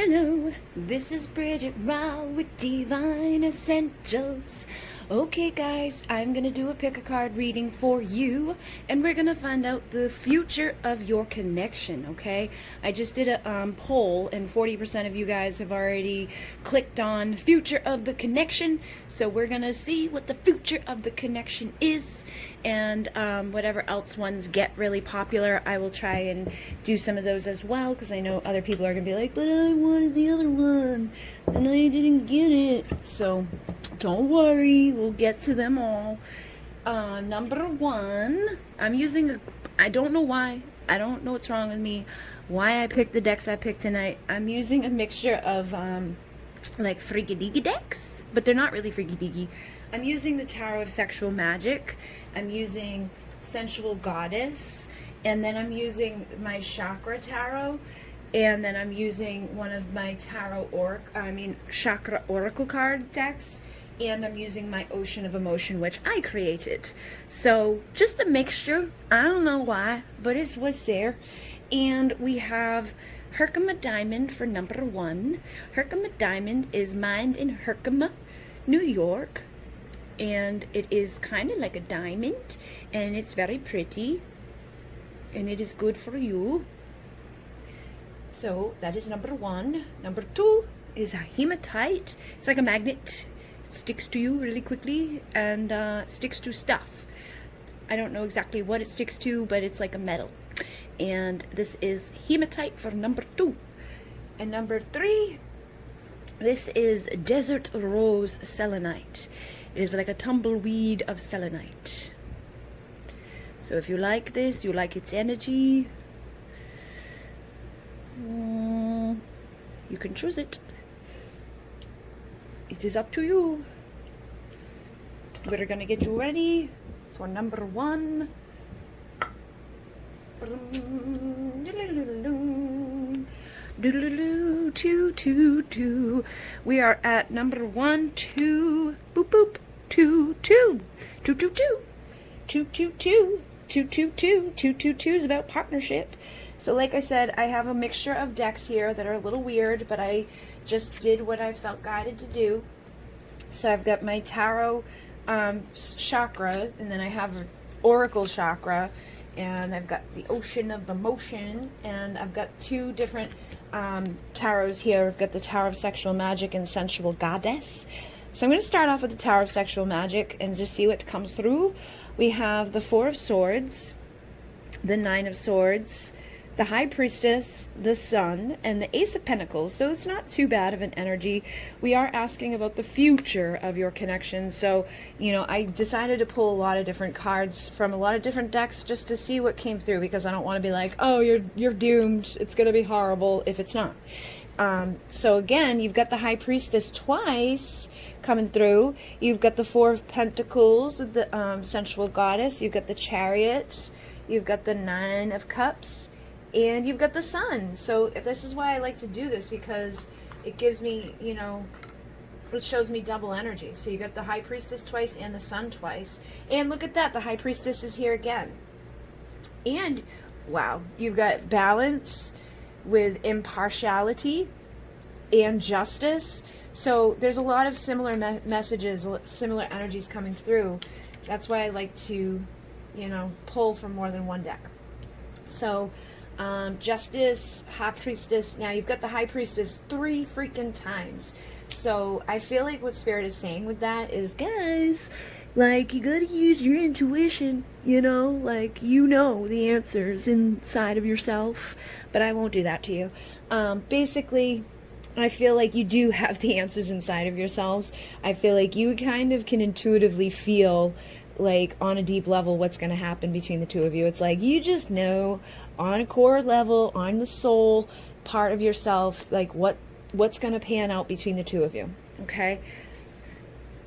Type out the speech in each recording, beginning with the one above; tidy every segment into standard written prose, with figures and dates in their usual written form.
Hello, this is Bridget Rao with Divine Essentials. Okay guys, I'm going to do a pick-a-card reading for you, and we're going to find out the future of your connection, okay? I just did a poll, and 40% of you guys have already clicked on future of the connection, so we're going to see what the future of the connection is, and whatever else ones get really popular, I will try and do some of those as well, because I know other people are going to be like, but I wanted the other one, and I didn't get it, so don't worry, we'll get to them all. Number one, I'm using I don't know why, I don't know what's wrong with me, why I picked the decks I picked tonight. I'm using a mixture of like freaky deaky decks, but they're not really freaky deaky. I'm using the Tarot of Sexual Magic, I'm using Sensual Goddess, and then I'm using my Chakra Tarot, and then I'm using one of my Chakra Oracle card decks, and I'm using my Ocean of Emotion, which I created. So just a mixture. I don't know why, but it's what's there. And we have Herkimer Diamond for number one. Herkimer Diamond is mined in Herkimer, New York, and it is kind of like a diamond, and it's very pretty, and it is good for you. So that is number one. Number two is a hematite. It's like a magnet. It sticks to you really quickly, and sticks to stuff. I don't know exactly what it sticks to, but it's like a metal. And this is hematite for number two. And number three, this is desert rose selenite. It is like a tumbleweed of selenite. So if you like this, you like its energy, you can choose it. It is up to you. We're gonna get you ready for number one. Two. We are at number 1, 2, boop boop, 2, 2, 2, 2, 2, 2, 2, 2, 2, 2, 2, 2, 2, 2 is about partnership. So like I said, I have a mixture of decks here that are a little weird, but I just did what I felt guided to do. So I've got my Tarot chakra, and then I have an Oracle chakra, and I've got the Ocean of Emotion, and I've got two different tarots here. I've got the Tarot of Sexual Magic and Sensual Goddess. So I'm going to start off with the Tarot of Sexual Magic and just see what comes through. We have the Four of Swords, the Nine of Swords, the High Priestess, the Sun, and the Ace of Pentacles. So it's not too bad of an energy. We are asking about the future of your connection. So, you know, I decided to pull a lot of different cards from a lot of different decks just to see what came through, because I don't want to be like, oh, you're doomed, it's going to be horrible, if it's not. So again, you've got the High Priestess twice coming through. You've got the Four of Pentacles with the Sensual Goddess. You've got the Chariot. You've got the Nine of Cups. And you've got the Sun. So this is why I like to do this, because it gives me, you know, it shows me double energy. So you got the High Priestess twice and the Sun twice. And look at that, the High Priestess is here again. And, wow, you've got balance with impartiality and justice. So there's a lot of similar messages, similar energies coming through. That's why I like to, you know, pull from more than one deck. So Justice, High Priestess. Now you've got the High Priestess 3 freaking times. So I feel like what Spirit is saying with that is, guys, like, you gotta use your intuition, you know, like, you know the answers inside of yourself, but I won't do that to you. Basically, I feel like you do have the answers inside of yourselves. I feel like you kind of can intuitively feel, like, on a deep level, what's going to happen between the two of you. It's like you just know on a core level, on the soul part of yourself, like what's going to pan out between the two of you. Okay.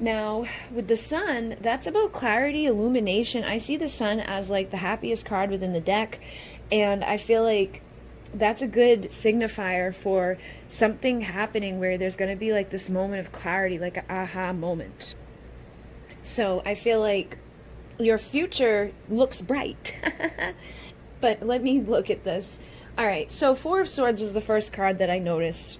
Now with the Sun, that's about clarity, illumination. I see the Sun as like the happiest card within the deck, and I feel like that's a good signifier for something happening where there's going to be like this moment of clarity, like an aha moment. So I feel like your future looks bright. But let me look at this. All right, so Four of Swords was the first card that I noticed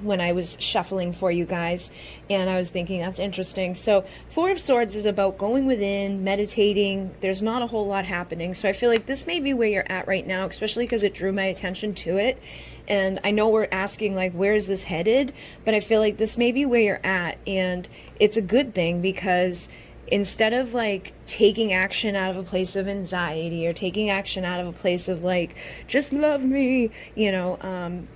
when I was shuffling for you guys, and I was thinking that's interesting. So Four of Swords is about going within, meditating. There's not a whole lot happening, so I feel like this may be where you're at right now, especially because it drew my attention to it. And I know we're asking, like, where is this headed? But I feel like this may be where you're at, and it's a good thing, because instead of, like, taking action out of a place of anxiety or taking action out of a place of, like, just love me, you know,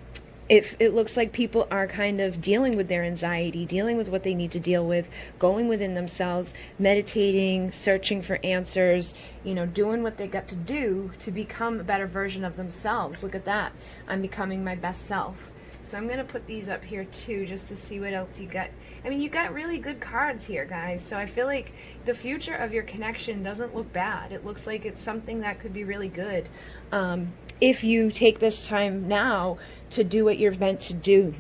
it looks like people are kind of dealing with their anxiety, dealing with what they need to deal with, going within themselves, meditating, searching for answers, you know, doing what they got to do to become a better version of themselves. Look at that. I'm becoming my best self. So I'm going to put these up here too, just to see what else you got. I mean, you got really good cards here, guys. So I feel like the future of your connection doesn't look bad. It looks like it's something that could be really good. If you take this time now to do what you're meant to do.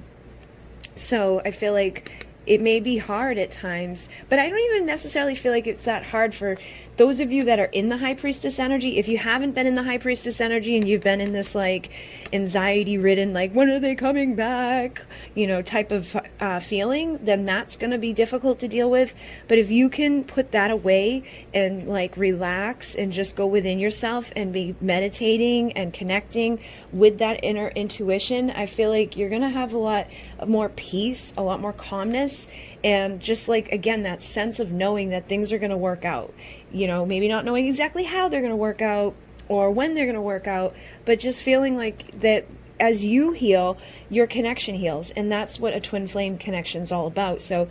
So I feel like it may be hard at times, but I don't even necessarily feel like it's that hard for those of you that are in the High Priestess energy. If you haven't been in the High Priestess energy and you've been in this, like, anxiety ridden, like, when are they coming back, you know, type of feeling, then that's going to be difficult to deal with. But if you can put that away and, like, relax and just go within yourself and be meditating and connecting with that inner intuition, I feel like you're going to have a lot more peace, a lot more calmness, and just, like, again, that sense of knowing that things are going to work out. You know, maybe not knowing exactly how they're going to work out or when they're going to work out, but just feeling like that as you heal, your connection heals. And that's what a twin flame connection is all about. So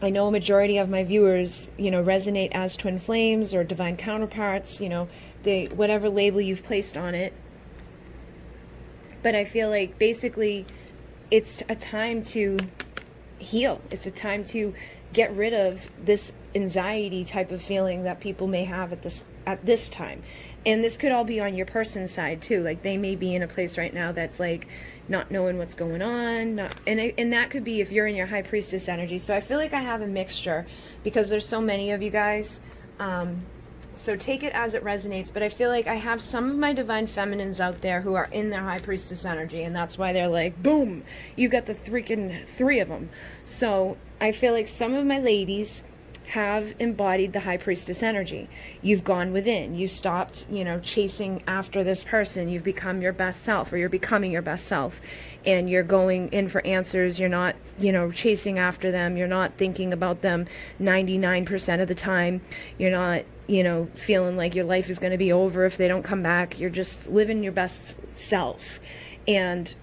I know a majority of my viewers, you know, resonate as twin flames or divine counterparts, you know, they, whatever label you've placed on it. But I feel like basically it's a time to heal. It's a time to get rid of this anxiety type of feeling that people may have at this time. And this could all be on your person's side too. Like, they may be in a place right now that's, like, not knowing what's going on, and that could be if you're in your High Priestess energy. So I feel like I have a mixture because there's so many of you guys. So take it as it resonates, but I feel like I have some of my divine feminines out there who are in their High Priestess energy, and that's why they're like, boom, you got the freaking 3 of them. So I feel like some of my ladies have embodied the High Priestess energy. You've gone within. You stopped, you know, chasing after this person. You've become your best self, or you're becoming your best self, and you're going in for answers. You're not, you know, chasing after them. You're not thinking about them 99% of the time. You're not, you know, feeling like your life is going to be over if they don't come back. You're just living your best self. And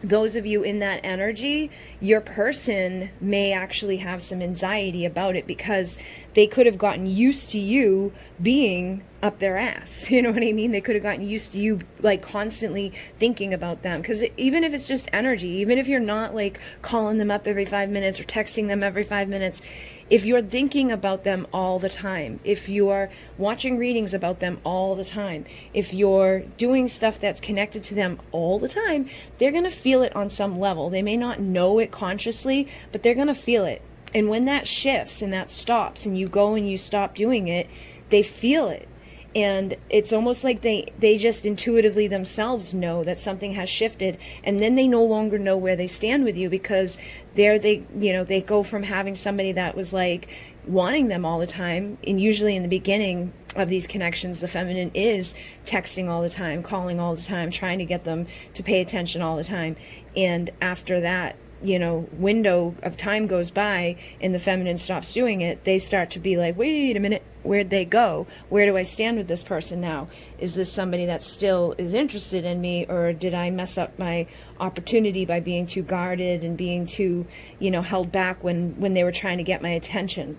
those of you in that energy, your person may actually have some anxiety about it because they could have gotten used to you being up their ass. You know what I mean? They could have gotten used to you, like, constantly thinking about them. Because even if it's just energy, even if you're not, like, calling them up every 5 minutes or texting them every 5 minutes, if you're thinking about them all the time, if you're watching readings about them all the time, if you're doing stuff that's connected to them all the time, they're going to feel it on some level. They may not know it consciously, but they're going to feel it. And when that shifts and that stops and you go and you stop doing it, they feel it. And it's almost like they just intuitively themselves know that something has shifted, and then they no longer know where they stand with you, because they go from having somebody that was, like, wanting them all the time, and usually in the beginning of these connections, the feminine is texting all the time, calling all the time, trying to get them to pay attention all the time. And after that, you know, window of time goes by and the feminine stops doing it, they start to be like, wait a minute, where'd they go? Where do I stand with this person now? Is this somebody that still is interested in me, or did I mess up my opportunity by being too guarded and being too, you know, held back when they were trying to get my attention?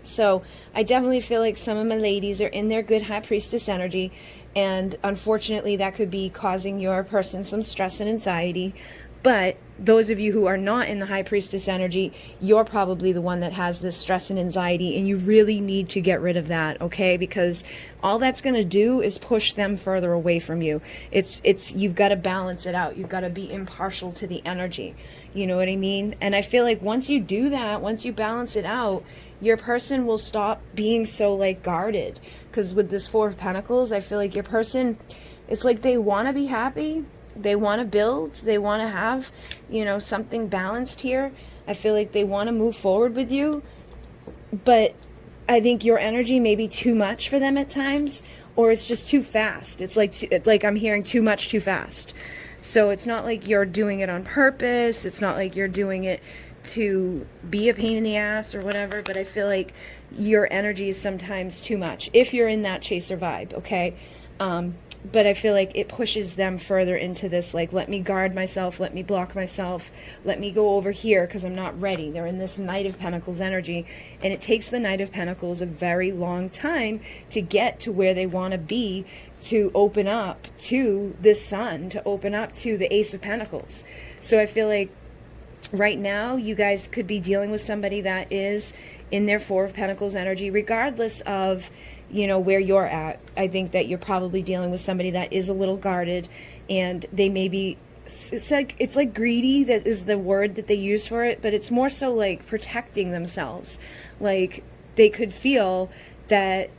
So I definitely feel like some of my ladies are in their good High Priestess energy, and unfortunately that could be causing your person some stress and anxiety. But those of you who are not in the High Priestess energy, you're probably the one that has this stress and anxiety, and you really need to get rid of that, okay? Because all that's going to do is push them further away from you. You've got to balance it out. You've got to be impartial to the energy. You know what I mean? And I feel like once you do that, once you balance it out, your person will stop being so, like, guarded. Because with this Four of Pentacles, I feel like your person, It's like they want to be happy. They want to build. They want to have, you know, something balanced here. I feel like they want to move forward with you. But I think your energy may be too much for them at times, or it's just too fast. It's like I'm hearing too much too fast. So it's not like you're doing it on purpose. It's not like you're doing it to be a pain in the ass or whatever, but I feel like your energy is sometimes too much if you're in that chaser vibe, okay? But I feel like it pushes them further into this, like, let me guard myself, let me block myself, let me go over here because I'm not ready. They're in this Knight of Pentacles energy, and it takes the Knight of Pentacles a very long time to get to where they want to be, to open up to this Sun, to open up to the Ace of Pentacles. So I feel like right now you guys could be dealing with somebody that is in their Four of Pentacles energy, regardless of, you know, where you're at. I think that you're probably dealing with somebody that is a little guarded, and they may be, it's like greedy, that is the word that they use for it, but it's more so like protecting themselves. Like they could feel that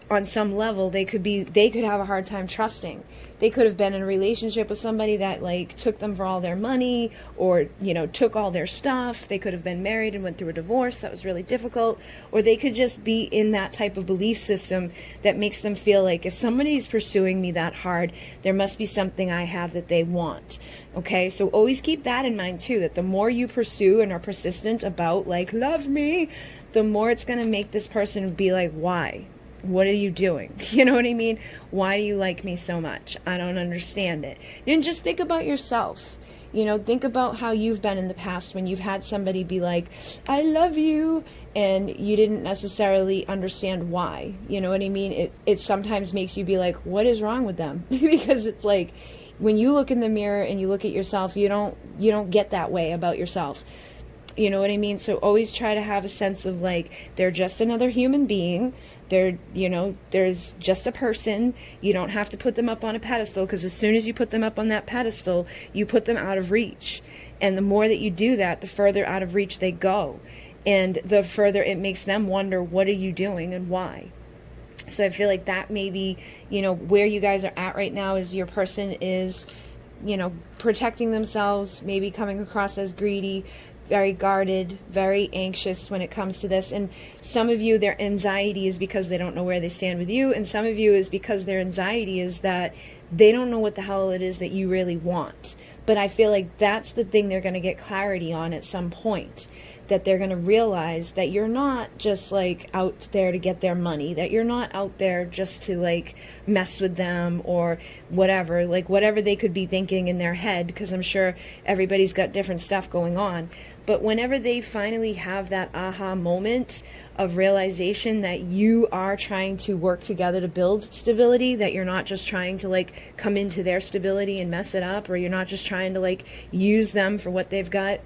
on some level they could have a hard time trusting. They could have been in a relationship with somebody that like took them for all their money, or, you know, took all their stuff. They could have been married and went through a divorce that was really difficult, or they could just be in that type of belief system that makes them feel like if somebody's pursuing me that hard, there must be something I have that they want. Okay, so always keep that in mind too, that the more you pursue and are persistent about like, love me, the more it's going to make this person be like, why? What are you doing? You know what I mean? Why do you like me so much? I don't understand it. And just think about yourself. You know, think about how you've been in the past when you've had somebody be like, I love you, and you didn't necessarily understand why. You know what I mean? It sometimes makes you be like, what is wrong with them? Because it's like, when you look in the mirror and you look at yourself, you don't get that way about yourself. You know what I mean? So always try to have a sense of like, they're just another human being. They're, you know, there's just a person. You don't have to put them up on a pedestal, because as soon as you put them up on that pedestal, you put them out of reach. And the more that you do that, the further out of reach they go. And the further it makes them wonder, what are you doing and why? So I feel like that maybe, you know, where you guys are at right now is your person is, you know, protecting themselves, maybe coming across as greedy, very guarded, very anxious when it comes to this. And some of you, their anxiety is because they don't know where they stand with you, and some of you is because their anxiety is that they don't know what the hell it is that you really want. But I feel like that's the thing they're going to get clarity on at some point, that they're going to realize that you're not just like out there to get their money, that you're not out there just to like mess with them or whatever, like whatever they could be thinking in their head, because I'm sure everybody's got different stuff going on. But whenever they finally have that aha moment of realization that you are trying to work together to build stability, that you're not just trying to like come into their stability and mess it up, or you're not just trying to like use them for what they've got,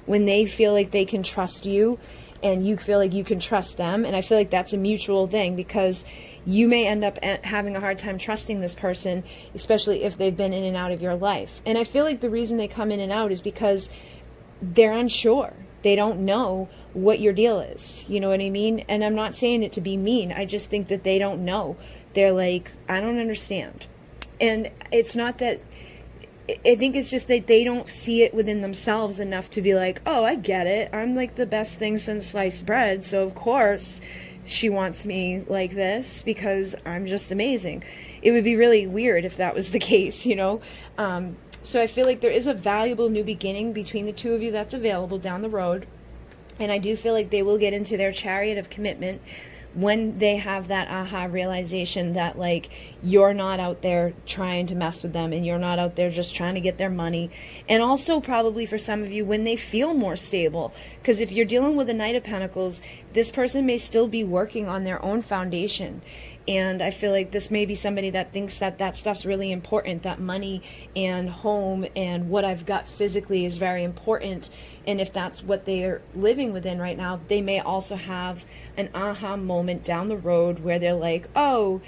when they feel like they can trust you and you feel like you can trust them. And I feel like that's a mutual thing, because you may end up having a hard time trusting this person, especially if they've been in and out of your life. And I feel like the reason they come in and out is because they're unsure. They don't know what your deal is. You know what I mean? And I'm not saying it to be mean. I just think that they don't know. They're like, I don't understand. And it's not that, I think it's just that they don't see it within themselves enough to be like, oh, I get it. I'm like the best thing since sliced bread. So of course she wants me like this because I'm just amazing. It would be really weird if that was the case, you know? So I feel like there is a valuable new beginning between the two of you that's available down the road. And I do feel like they will get into their chariot of commitment when they have that aha realization that like you're not out there trying to mess with them, and you're not out there just trying to get their money. And also probably for some of you, when they feel more stable, because if you're dealing with a Knight of Pentacles, this person may still be working on their own foundation. And I feel like this may be somebody that thinks that that stuff's really important, that money and home and what I've got physically is very important. And if that's what they're living within right now, they may also have an aha moment down the road where they're like, oh,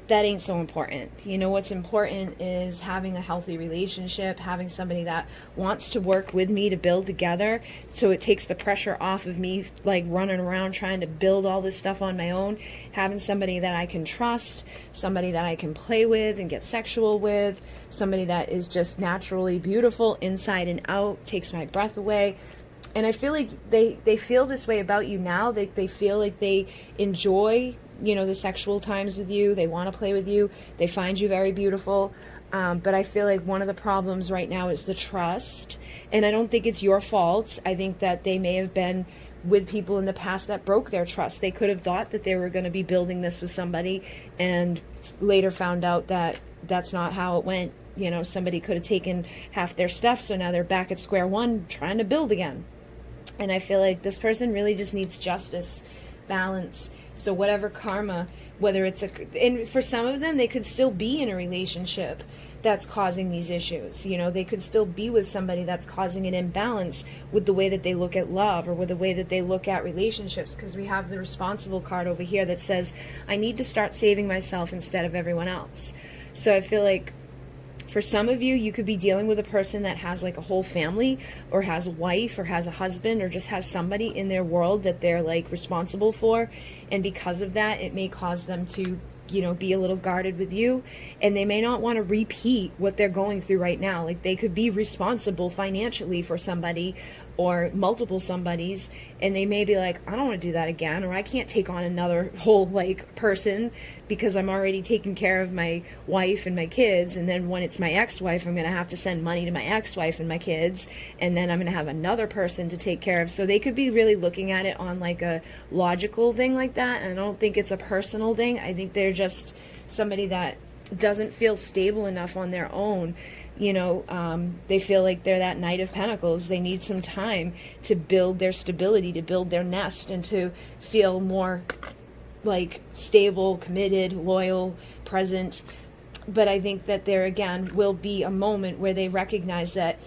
that ain't so important. You know, what's important is having a healthy relationship, having somebody that wants to work with me to build together, so it takes the pressure off of me like running around trying to build all this stuff on my own. Having somebody that I can trust, somebody that I can play with and get sexual with, somebody that is just naturally beautiful inside and out, takes my breath away. And I feel like they feel this way about you now. They feel like they enjoy, you know, the sexual times with you. They want to play with you. They find you very beautiful. But I feel like one of the problems right now is the trust. And I don't think it's your fault. I think that they may have been with people in the past that broke their trust. They could have thought that they were going to be building this with somebody and later found out that that's not how it went. You know, somebody could have taken half their stuff. So now they're back at square one trying to build again. And I feel like this person really just needs justice, balance. So whatever karma, whether it's and for some of them, they could still be in a relationship that's causing these issues. You know, they could still be with somebody that's causing an imbalance with the way that they look at love or with the way that they look at relationships. Because we have the responsible card over here that says, I need to start saving myself instead of everyone else. So I feel like for some of you, you could be dealing with a person that has like a whole family or has a wife or has a husband or just has somebody in their world that they're like responsible for. And because of that, it may cause them to, you know, be a little guarded with you, and they may not want to repeat what they're going through right now. Like they could be responsible financially for somebody or multiple somebodies, and they may be like, I don't want to do that again, or I can't take on another whole like person because I'm already taking care of my wife and my kids, and then when it's my ex-wife, I'm going to have to send money to my ex-wife and my kids, and then I'm going to have another person to take care of. So they could be really looking at it on like a logical thing like that, and I don't think it's a personal thing. I think they're just somebody that doesn't feel stable enough on their own. You know, they feel like they're that Knight of Pentacles. They need some time to build their stability, to build their nest, and to feel more like stable, committed, loyal, present. But I think that there again will be a moment where they recognize that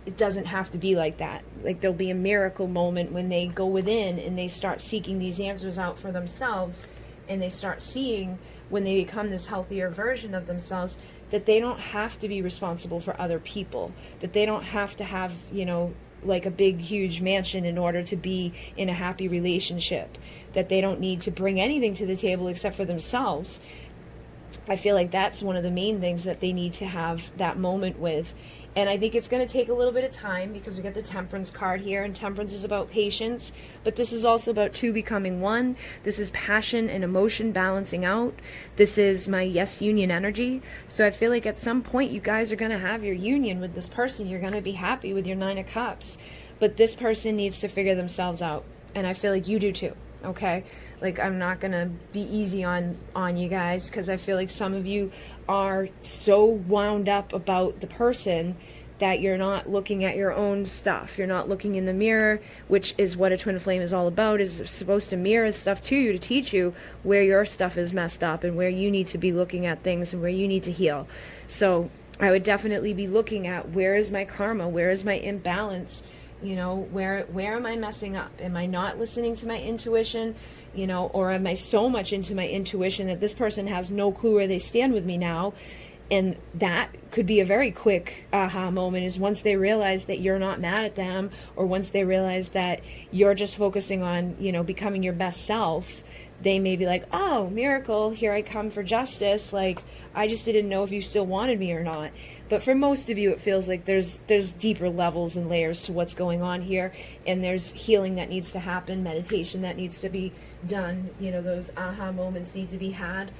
it doesn't have to be like that. Like there'll be a miracle moment when they go within and they start seeking these answers out for themselves, and they start seeing, when they become this healthier version of themselves, that they don't have to be responsible for other people, that they don't have to have, you know, like a big, huge mansion in order to be in a happy relationship, that they don't need to bring anything to the table except for themselves. I feel like that's one of the main things that they need to have that moment with. And I think it's going to take a little bit of time because we got the Temperance card here, and Temperance is about patience, but this is also about two becoming one. This is passion and emotion balancing out. This is my yes union energy. So I feel like at some point you guys are going to have your union with this person. You're going to be happy with your Nine of Cups, but this person needs to figure themselves out. And I feel like you do too. Okay, like I'm not gonna be easy on you guys, because I feel like some of you are so wound up about the person that you're not looking at your own stuff. You're not looking in the mirror, which is what a twin flame is all about, is supposed to mirror stuff to you to teach you where your stuff is messed up and where you need to be looking at things and where you need to heal. So I would definitely be looking at, where is my karma, where is my imbalance. You know, where am I messing up? Am I not listening to my intuition? You know, or am I so much into my intuition that this person has no clue where they stand with me now? And that could be a very quick aha moment, is once they realize that you're not mad at them, or once they realize that you're just focusing on, you know, becoming your best self, they may be like, oh, miracle, here I come for justice. Like, I just didn't know if you still wanted me or not. But for most of you, it feels like there's deeper levels and layers to what's going on here, and there's healing that needs to happen, meditation that needs to be done. You know, those aha moments need to be had.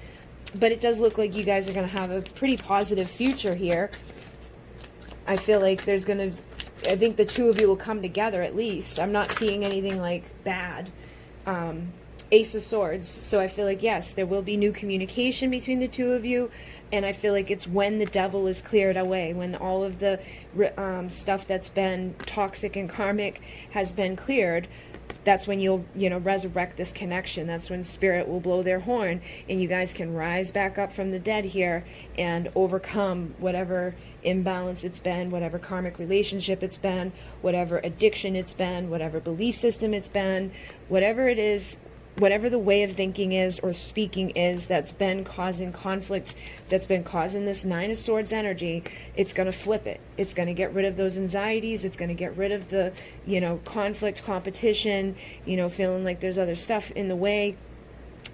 But it does look like you guys are going to have a pretty positive future here. I feel like there's going to, I think the two of you will come together at least. I'm not seeing anything like bad. Ace of Swords. So I feel like, yes, there will be new communication between the two of you. And I feel like it's when the devil is cleared away, when all of the stuff that's been toxic and karmic has been cleared. That's when you'll, you know, resurrect this connection. That's when spirit will blow their horn and you guys can rise back up from the dead here and overcome whatever imbalance it's been, whatever karmic relationship it's been, whatever addiction it's been, whatever belief system it's been, whatever it is. whatever the way of thinking is or speaking is that's been causing conflict, that's been causing this Nine of Swords energy, it's going to flip it. It's going to get rid of those anxieties. It's going to get rid of the, you know, conflict, competition, you know, feeling like there's other stuff in the way.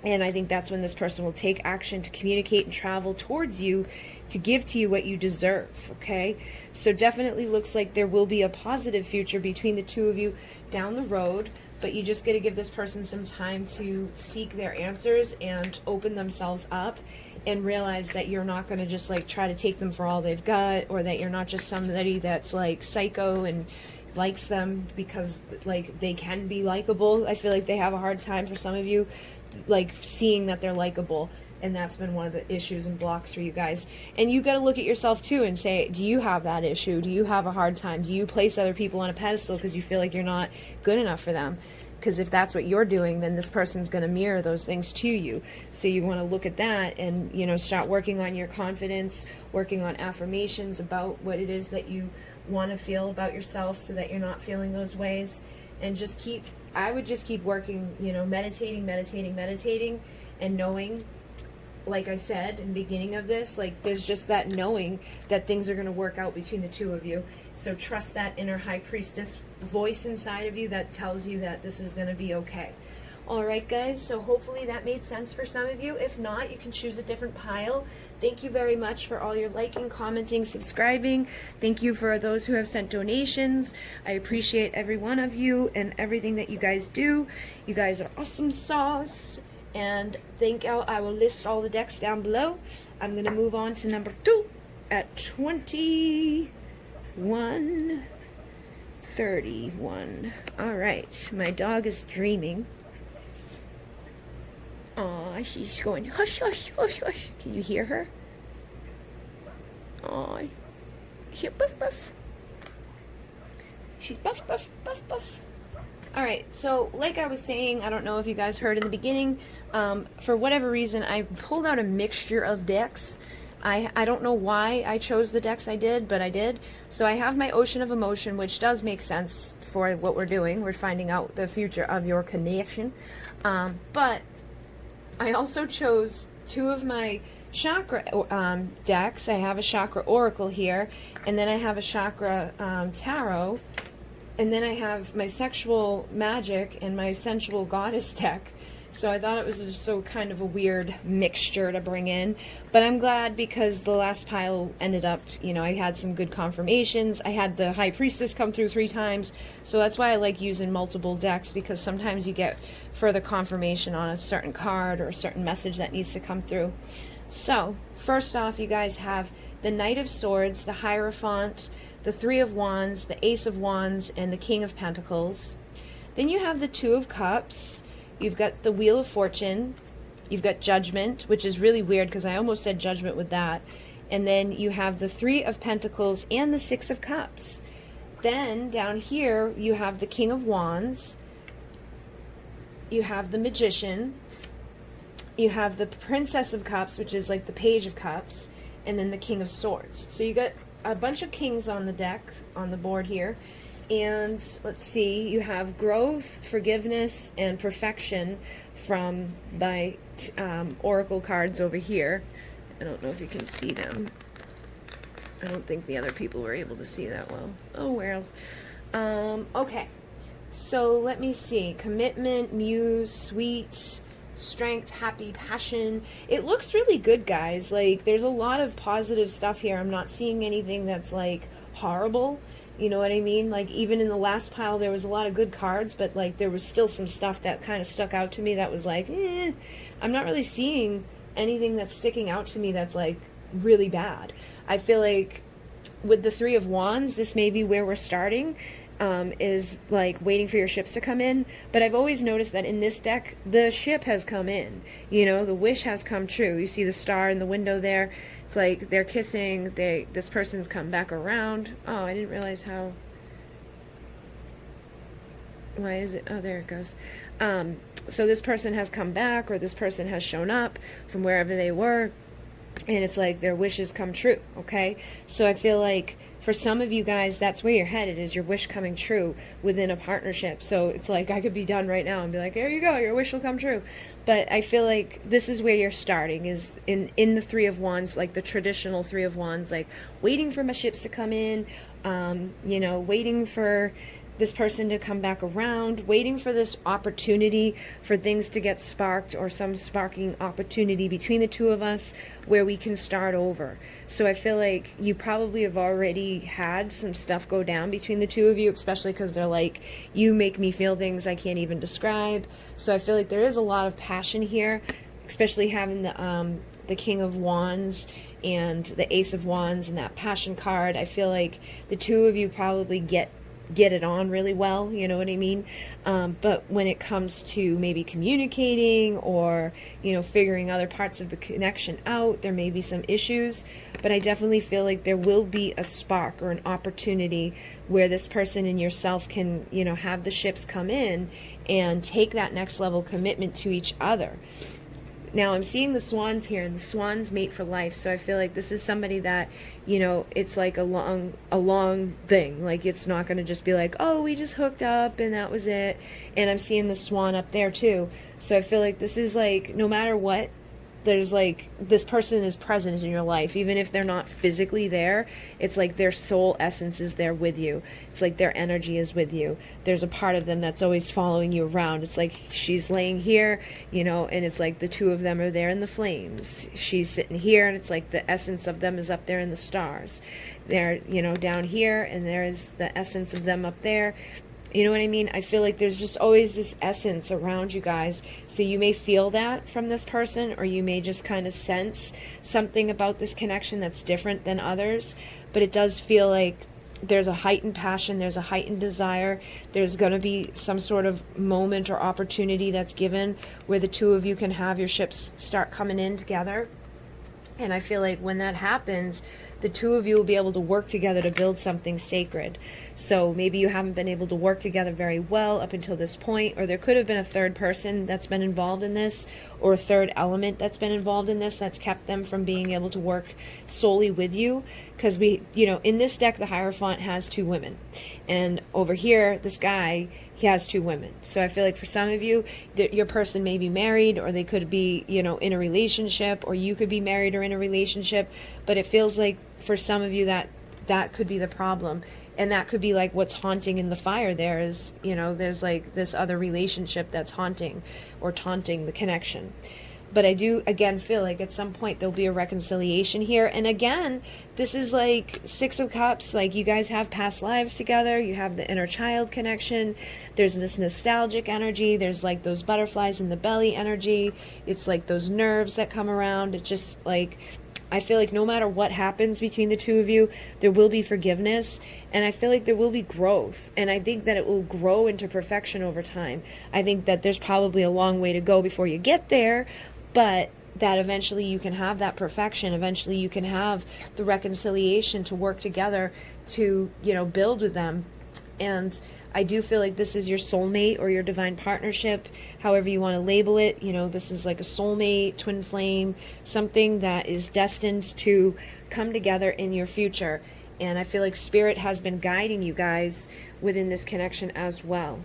And I think that's when this person will take action to communicate and travel towards you to give to you what you deserve, okay? So definitely looks like there will be a positive future between the two of you down the road, but you just got to give this person some time to seek their answers and open themselves up and realize that you're not going to just like try to take them for all they've got, or that you're not just somebody that's like psycho and likes them because like they can be likable. I feel like they have a hard time, for some of you, like seeing that they're likable, and that's been one of the issues and blocks for you guys. And you got to look at yourself too and say, do you have that issue? Do you have a hard time? Do you place other people on a pedestal because you feel like you're not good enough for them? Because if that's what you're doing, then this person's going to mirror those things to you. So you want to look at that and, you know, start working on your confidence, working on affirmations about what it is that you want to feel about yourself so that you're not feeling those ways. And just keep, I would just keep working, you know, meditating, and knowing, like I said in the beginning of this, like there's just that knowing that things are going to work out between the two of you. So trust that inner high priestess voice inside of you that tells you that this is going to be okay. All right, guys, so hopefully that made sense for some of you. If not, you can choose a different pile. Thank you very much for all your liking, commenting, subscribing. Thank you for those who have sent donations. I appreciate every one of you and everything that you guys do. You guys are awesome sauce. And I will list all the decks down below. I'm going to move on to number 2 at 21:31. All right, my dog is dreaming. Aw, she's going hush, hush, hush, hush. Can you hear her? Aw, she's buff, buff. She's buff, buff, buff, buff. All right, so like I was saying, I don't know if you guys heard in the beginning, for whatever reason, I pulled out a mixture of decks. I don't know why I chose the decks I did, but I did. So I have my Ocean of Emotion, which does make sense for what we're doing. We're finding out the future of your connection. But I also chose 2 of my chakra decks. I have a Chakra Oracle here, and then I have a Chakra Tarot, and then I have my Sexual Magic and my Sensual Goddess deck. So I thought it was just so kind of a weird mixture to bring in. But I'm glad because the last pile ended up, you know, I had some good confirmations. I had the High Priestess come through 3 times. So that's why I like using multiple decks, because sometimes you get further confirmation on a certain card or a certain message that needs to come through. So first off, you guys have the Knight of Swords, the Hierophant, the 3 of Wands, the Ace of Wands, and the King of Pentacles. Then you have the 2 of Cups. You've got the Wheel of Fortune. You've got Judgment, which is really weird because I almost said Judgment with that. And then you have the 3 of Pentacles and the 6 of Cups. Then down here you have the King of Wands. You have the Magician. You have the Princess of Cups, which is like the Page of Cups. And then the King of Swords. So you got a bunch of kings on the deck, on the board here. And let's see, you have growth, forgiveness, and perfection from my oracle cards over here. I don't know if you can see them. I don't think the other people were able to see that well. Oh, well. Okay, so let me see. Commitment, muse, sweet, strength, happy, passion. It looks really good, guys. Like, there's a lot of positive stuff here. I'm not seeing anything that's, like, horrible. You know what I mean? Like, even in the last pile, there was a lot of good cards, but, like, there was still some stuff that kind of stuck out to me that was like, I'm not really seeing anything that's sticking out to me that's, like, really bad. I feel like with the 3 of Wands, this may be where we're starting, is, like, waiting for your ships to come in. But I've always noticed that in this deck, the ship has come in. You know, the wish has come true. You see the star in the window there. It's like they're kissing, this person's come back around. Oh, I didn't realize how... Why is it? Oh, there it goes. So this person has come back, or this person has shown up from wherever they were. and it's like their wishes come true, okay? So I feel like for some of you guys, that's where you're headed, is your wish coming true within a partnership. So it's like I could be done right now and be like, here you go, your wish will come true. But I feel like this is where you're starting, is in the Three of Wands, like the traditional Three of Wands, like waiting for my ships to come in, you know, waiting for this person to come back around, waiting for this opportunity for things to get sparked, or some sparking opportunity between the two of us where we can start over. So I feel like you probably have already had some stuff go down between the two of you, especially because they're like, you make me feel things I can't even describe. So I feel like there is a lot of passion here, especially having the King of Wands and the Ace of Wands and that passion card. I feel like the two of you probably get it on really well, you know what I mean? But when it comes to maybe communicating or, you know, figuring other parts of the connection out, there may be some issues. But I definitely feel like there will be a spark or an opportunity where this person and yourself can, you know, have the ships come in and take that next level commitment to each other. Now I'm seeing the swans here, and the swans mate for life. So I feel like this is somebody that, you know, it's like a long thing. Like, it's not going to just be like, oh, we just hooked up and that was it. And I'm seeing the swan up there too. So I feel like this is like, no matter what, there's like, this person is present in your life, even if they're not physically there. It's like their soul essence is there with you. It's like their energy is with you. There's a part of them that's always following you around. It's like she's laying here, you know, and it's like the two of them are there in the flames. She's sitting here, and it's like the essence of them is up there in the stars. They're, you know, down here, and there is the essence of them up there. You know what I mean? I feel like there's just always this essence around you guys. So you may feel that from this person, or you may just kind of sense something about this connection that's different than others. But it does feel like there's a heightened passion, there's a heightened desire. There's going to be some sort of moment or opportunity that's given where the two of you can have your ships start coming in together. And I feel like when that happens, the two of you will be able to work together to build something sacred. So maybe you haven't been able to work together very well up until this point, or there could have been a third person that's been involved in this, or a third element that's been involved in this that's kept them from being able to work solely with you. Because we, you know, in this deck, the Hierophant has two women. And over here, this guy, he has two women. So I feel like for some of you, your person may be married, or they could be, you know, in a relationship, or you could be married or in a relationship. But it feels like for some of you that could be the problem. And that could be like what's haunting in the fire there is, you know, there's like this other relationship that's haunting or taunting the connection. But I do, again, feel like at some point there'll be a reconciliation here. And again, this is like Six of Cups. Like, you guys have past lives together. You have the inner child connection. There's this nostalgic energy. There's like those butterflies in the belly energy. It's like those nerves that come around. It's just like, I feel like no matter what happens between the two of you, there will be forgiveness. And I feel like there will be growth. And I think that it will grow into perfection over time. I think that there's probably a long way to go before you get there. But that eventually you can have that perfection. Eventually you can have the reconciliation to work together to, you know, build with them. And I do feel like this is your soulmate or your divine partnership, however you want to label it. You know, this is like a soulmate, twin flame, something that is destined to come together in your future. And I feel like Spirit has been guiding you guys within this connection as well.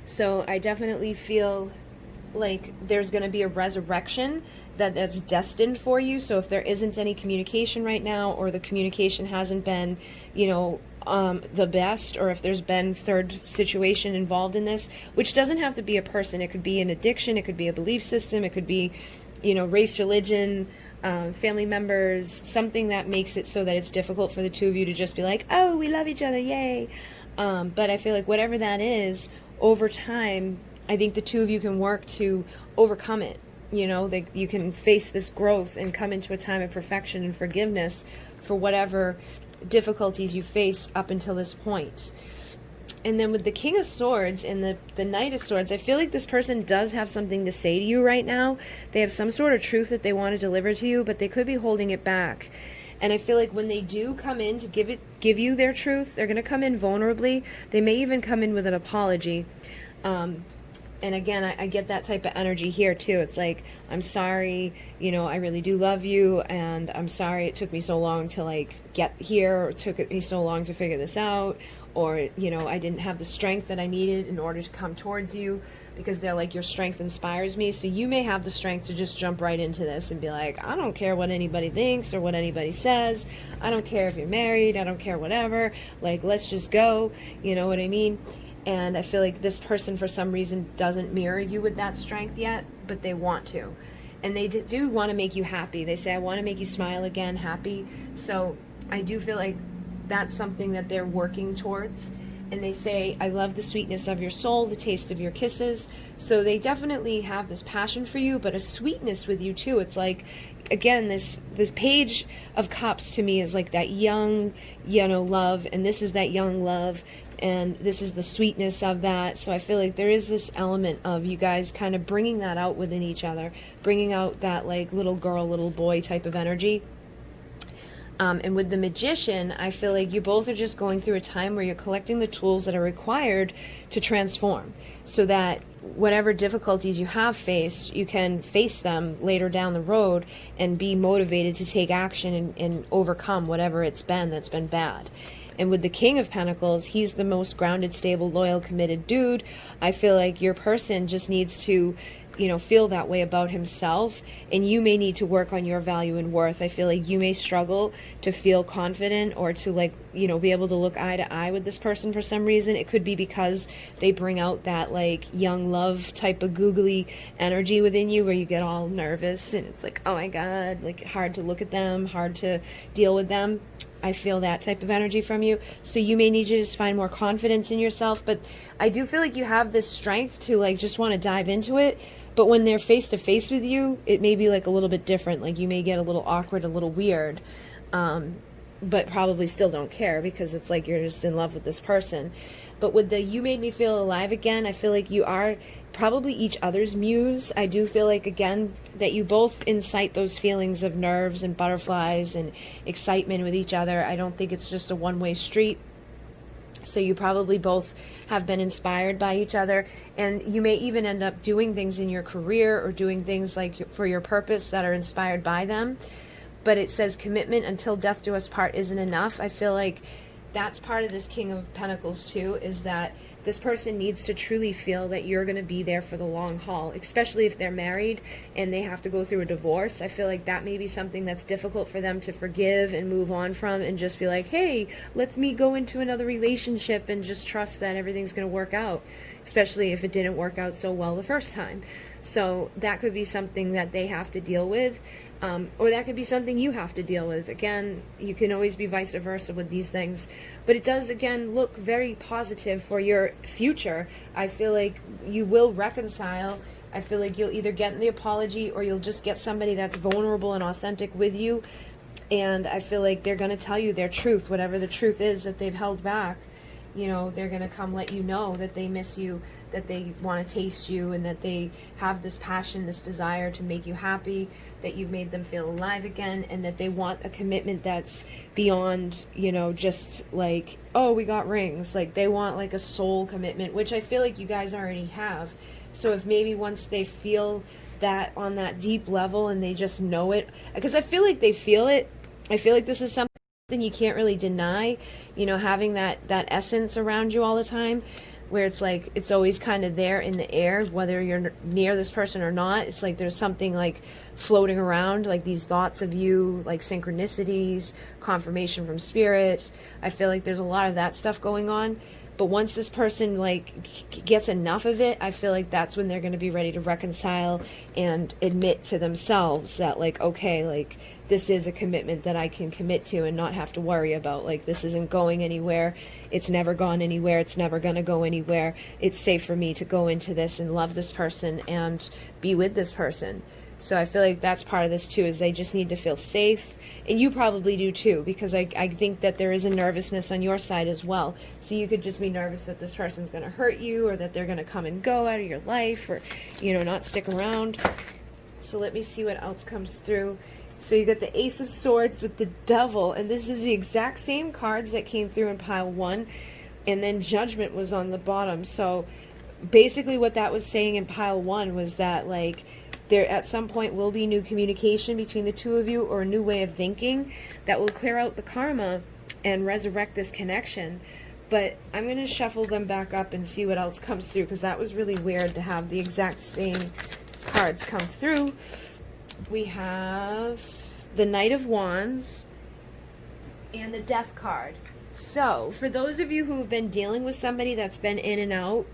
So I definitely feel like there's going to be a resurrection that's destined for you. So if there isn't any communication right now, or the communication hasn't been, you know, the best, or if there's been third situation involved in this, which doesn't have to be a person. It could be an addiction. It could be a belief system. It could be, you know, race, religion, family members, something that makes it so that it's difficult for the two of you to just be like, oh, we love each other, yay. But I feel like whatever that is, over time, I think the two of you can work to overcome it. You know, that you can face this growth and come into a time of perfection and forgiveness for whatever difficulties you face up until this point. And then with the King of Swords and the Knight of Swords, I feel like this person does have something to say to you right now. They have some sort of truth that they want to deliver to you, but they could be holding it back. And I feel like when they do come in to give you their truth, they're going to come in vulnerably. They may even come in with an apology. And again, I get that type of energy here too. It's like, I'm sorry, you know, I really do love you, and I'm sorry it took me so long to like get here, or it took me so long to figure this out, or, you know, I didn't have the strength that I needed in order to come towards you, because they're like, your strength inspires me. So you may have the strength to just jump right into this and be like, I don't care what anybody thinks or what anybody says. I don't care if you're married. I don't care whatever. Like, let's just go. You know what I mean? And I feel like this person, for some reason, doesn't mirror you with that strength yet, but they want to. And they do want to make you happy. They say, I want to make you smile again, happy. So I do feel like that's something that they're working towards. And they say, I love the sweetness of your soul, the taste of your kisses. So they definitely have this passion for you, but a sweetness with you too. It's like, again, the Page of Cups to me is like that young, you know, love. And this is that young love. And this is the sweetness of that. So I feel like there is this element of you guys kind of bringing that out within each other, bringing out that like little girl, little boy type of energy. And with the Magician, I feel like you both are just going through a time where you're collecting the tools that are required to transform, so that whatever difficulties you have faced, you can face them later down the road and be motivated to take action and overcome whatever it's been that's been bad. And with the King of Pentacles, he's the most grounded, stable, loyal, committed dude. I feel like your person just needs to, you know, feel that way about himself, and you may need to work on your value and worth. I feel like you may struggle to feel confident or to, like, you know, be able to look eye to eye with this person for some reason. It could be because they bring out that like young love type of googly energy within you, where you get all nervous and it's like, oh my God, like hard to look at them, hard to deal with them. I feel that type of energy from you. So you may need to just find more confidence in yourself. But I do feel like you have this strength to like just want to dive into it. But when they're face to face with you, it may be like a little bit different. Like you may get a little awkward, a little weird, but probably still don't care, because it's like you're just in love with this person. But with the You Made Me Feel Alive Again, I feel like you are probably each other's muse. I do feel like, again, that you both incite those feelings of nerves and butterflies and excitement with each other. I don't think it's just a one-way street. So you probably both have been inspired by each other, and you may even end up doing things in your career or doing things like for your purpose that are inspired by them. But it says commitment until death do us part isn't enough. I feel like that's part of this King of Pentacles too, is that this person needs to truly feel that you're going to be there for the long haul, especially if they're married and they have to go through a divorce. I feel like that may be something that's difficult for them to forgive and move on from, and just be like, hey, let's me go into another relationship and just trust that everything's going to work out, especially if it didn't work out so well the first time. So that could be something that they have to deal with. Or that could be something you have to deal with. Again, you can always be vice versa with these things. But it does, again, look very positive for your future. I feel like you will reconcile. I feel like you'll either get the apology, or you'll just get somebody that's vulnerable and authentic with you. And I feel like they're going to tell you their truth, whatever the truth is that they've held back. You know, they're going to come let you know that they miss you, that they want to taste you, and that they have this passion, this desire to make you happy, that you've made them feel alive again, and that they want a commitment that's beyond, you know, just like, oh, we got rings. Like, they want like a soul commitment, which I feel like you guys already have. So if maybe once they feel that on that deep level and they just know it, because I feel like they feel it, I feel like this is something you can't really deny, you know, having that essence around you all the time, where it's like it's always kind of there in the air, whether you're near this person or not. It's like there's something like floating around, like these thoughts of you, like synchronicities, confirmation from spirit. I feel like there's a lot of that stuff going on. But once this person like gets enough of it, I feel like that's when they're going to be ready to reconcile and admit to themselves that, like, okay, like this is a commitment that I can commit to and not have to worry about. Like, this isn't going anywhere. It's never gone anywhere. It's never going to go anywhere. It's safe for me to go into this and love this person and be with this person. So I feel like that's part of this too, is they just need to feel safe. And you probably do too, because I think that there is a nervousness on your side as well. So you could just be nervous that this person's going to hurt you, or that they're going to come and go out of your life, or, you know, not stick around. So let me see what else comes through. So you got the Ace of Swords with the Devil, and this is the exact same cards that came through in pile 1, and then Judgment was on the bottom. So basically what that was saying in pile 1 was that, like, there at some point will be new communication between the two of you, or a new way of thinking that will clear out the karma and resurrect this connection. But I'm going to shuffle them back up and see what else comes through, because that was really weird to have the exact same cards come through. We have the Knight of Wands and the Death card. So, for those of you who have been dealing with somebody that's been in and out,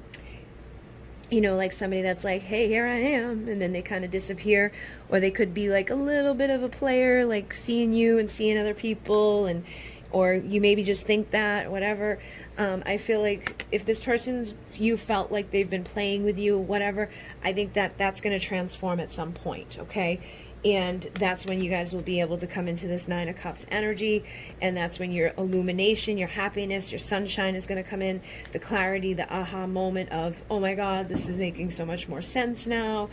you know, like somebody that's like, hey, here I am, and then they kind of disappear, or they could be like a little bit of a player, like seeing you and seeing other people, and or you maybe just think that, whatever. I feel like if this person's, you felt like they've been playing with you, whatever, I think that that's going to transform at some point, okay? And that's when you guys will be able to come into this Nine of Cups energy, and that's when your illumination, your happiness, your sunshine is going to come in, the clarity, the aha moment of, oh my God, this is making so much more sense now.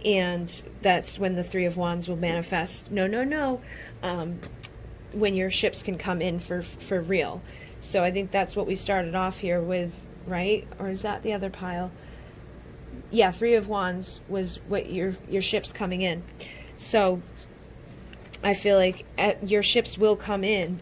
And that's when the Three of Wands will manifest. No. When your ships can come in for real. So I think that's what we started off here with, right? Or is that the other pile? Yeah, Three of Wands was what your ships coming in. So I feel like your ships will come in,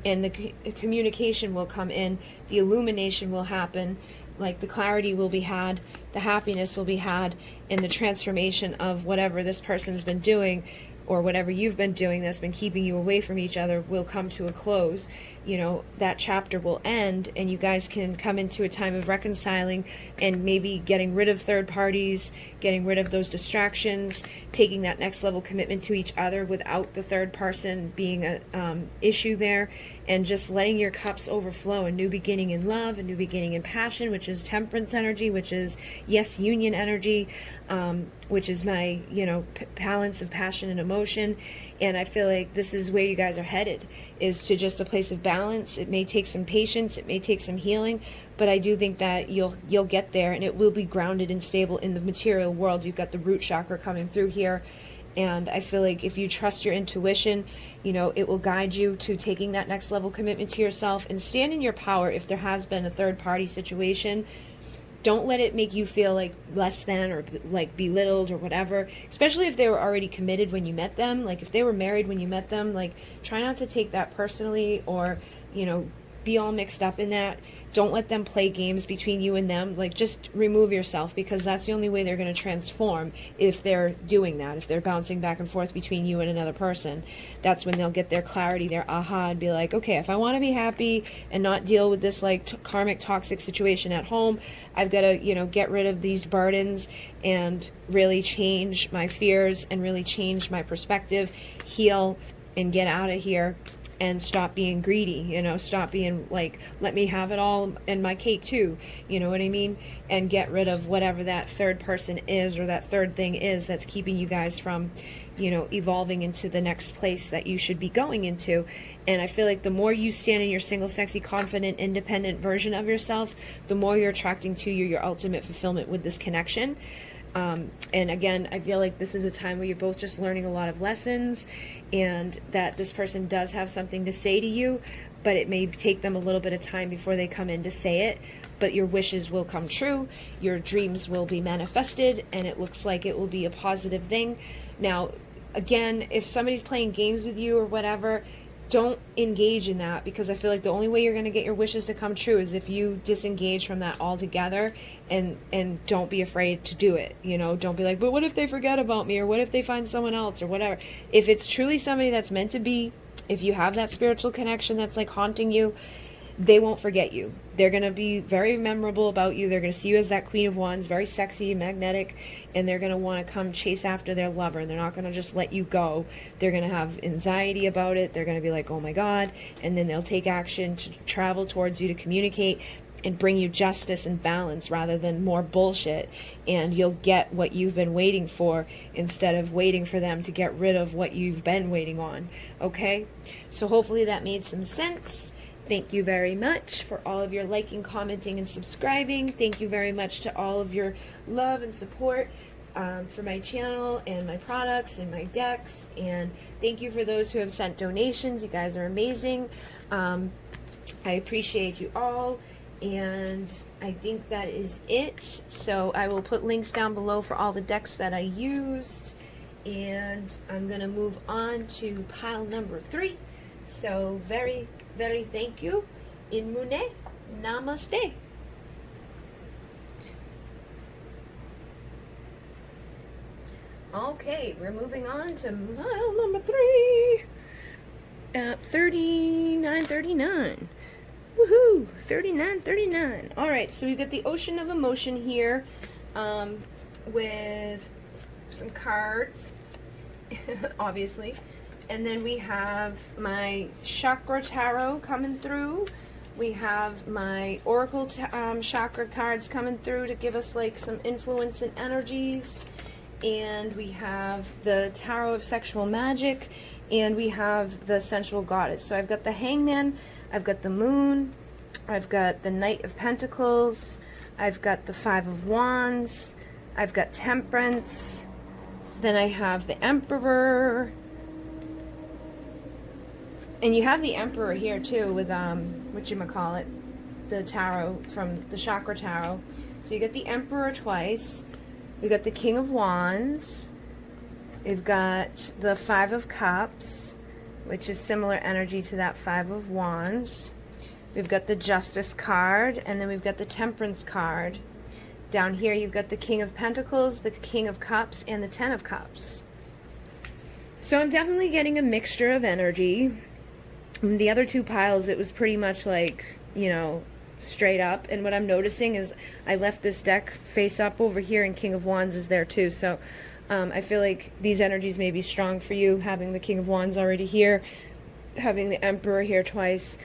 and the communication will come in, the illumination will happen, like the clarity will be had, the happiness will be had, and the transformation of whatever this person's been doing, or whatever you've been doing that's been keeping you away from each other, will come to a close. You know, that chapter will end, and you guys can come into a time of reconciling, and maybe getting rid of third parties, getting rid of those distractions, taking that next level commitment to each other without the third person being a issue there, and just letting your cups overflow. A new beginning in love, a new beginning in passion, which is temperance energy, which is, yes, union energy, which is my, you know, balance of passion and emotion. And I feel like this is where you guys are headed, is to just a place of balance. It may take some patience, it may take some healing, but I do think that you'll get there, and it will be grounded and stable in the material world. You've got the root chakra coming through here, and I feel like if you trust your intuition, you know, it will guide you to taking that next level commitment to yourself and stand in your power. If there has been a third party situation, don't let it make you feel like less than, or like belittled or whatever, especially if they were already committed when you met them. Like if they were married when you met them, like try not to take that personally, or, you know, be all mixed up in that. Don't let them play games between you and them. Like, just remove yourself, because that's the only way they're going to transform. If they're doing that, if they're bouncing back and forth between you and another person, that's when they'll get their clarity, their aha, and be like, okay, if I want to be happy and not deal with this like karmic toxic situation at home, I've got to, you know, get rid of these burdens and really change my fears and really change my perspective, heal, and get out of here. And stop being greedy, you know, stop being like, let me have it all and my cake too, you know what I mean? And get rid of whatever that third person is, or that third thing is, that's keeping you guys from, you know, evolving into the next place that you should be going into. And I feel like the more you stand in your single, sexy, confident, independent version of yourself, the more you're attracting to you your ultimate fulfillment with this connection. And again, I feel like this is a time where you're both just learning a lot of lessons, and that this person does have something to say to you, but it may take them a little bit of time before they come in to say it. But your wishes will come true, your dreams will be manifested, and it looks like it will be a positive thing. Now, again, if somebody's playing games with you or whatever, don't engage in that, because I feel like the only way you're going to get your wishes to come true is if you disengage from that altogether, and don't be afraid to do it. You know, don't be like, but what if they forget about me, or what if they find someone else, or whatever. If it's truly somebody that's meant to be, if you have that spiritual connection that's like haunting you, they won't forget you. They're going to be very memorable about you. They're going to see you as that Queen of Wands, very sexy, magnetic, and they're going to want to come chase after their lover, and they're not going to just let you go. They're going to have anxiety about it. They're going to be like, oh my God, and then they'll take action to travel towards you, to communicate and bring you justice and balance rather than more bullshit, and you'll get what you've been waiting for instead of waiting for them to get rid of what you've been waiting on. Okay? So hopefully that made some sense. Thank you very much for all of your liking, commenting, and subscribing. Thank you very much to all of your love and support for my channel and my products and my decks. And thank you for those who have sent donations. You guys are amazing. I appreciate you all. And I think that is it. So I will put links down below for all the decks that I used. And I'm going to move on to pile number 3. So very, very thank you. In Mune, namaste. Okay, we're moving on to pile number 3 at 39.39. Woohoo! 39.39. All right, so we've got the Ocean of Emotion here, with some cards, obviously, and then we have my Chakra Tarot coming through. We have my Oracle chakra cards coming through to give us like some influence and energies. And we have the Tarot of Sexual Magic, and we have the Sensual Goddess. So I've got the Hangman, I've got the Moon, I've got the Knight of Pentacles, I've got the Five of Wands, I've got Temperance, then I have the Emperor, and you have the Emperor here too with whatchamacallit, the tarot from the Chakra Tarot. So you get the Emperor twice. We've got the King of Wands. We've got the Five of Cups, which is similar energy to that Five of Wands. We've got the Justice card, and then we've got the Temperance card. Down here you've got the King of Pentacles, the King of Cups, and the Ten of Cups. So I'm definitely getting a mixture of energy. In the other two piles, it was pretty much like, you know, straight up. And what I'm noticing is I left this deck face up over here, and King of Wands is there too. So I feel like these energies may be strong for you, having the King of Wands already here, having the Emperor here twice.